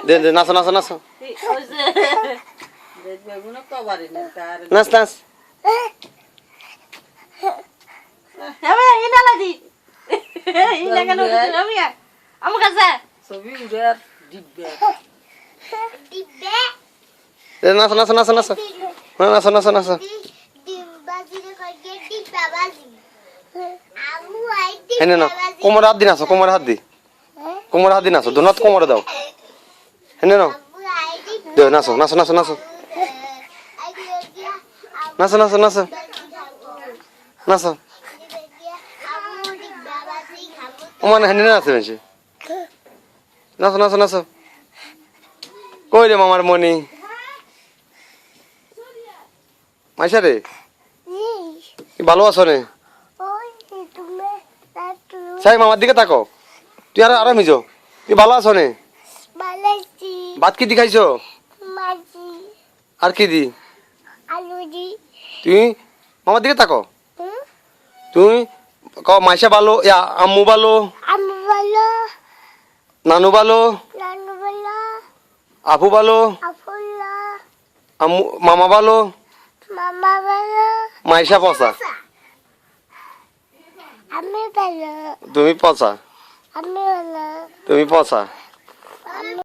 দে দে নাচো নাচো নাচো নাচ নাচ নাচো নাচো নাচো নাচো নাচো নাচো নাচো এনে না কোমরে হাত দি নাচো কোমরে হাত দি নাচো দোনাত কোমরে দাও এনে নাও দে নাচো নাচো নাচো নাচো নাচো নাচো নাচো নাচো ও মানে হেনে নাচে বেশি নাচো নাচো নাচো কই রে মামার মনি মাইশা রে ভালো আছো রে সাই মামার দিকে তাকো তুই আরো মিজো তুই ভালো আছো নে ভাত কি দি খাইছো আর কি দি তুই মামার দিকে তাকো তুই ক মাইশা ভালো আম্মু ভালো নানু ভালো আপু ভালো আম্মু মামা ভালো মাইশা পচা তুমি পচা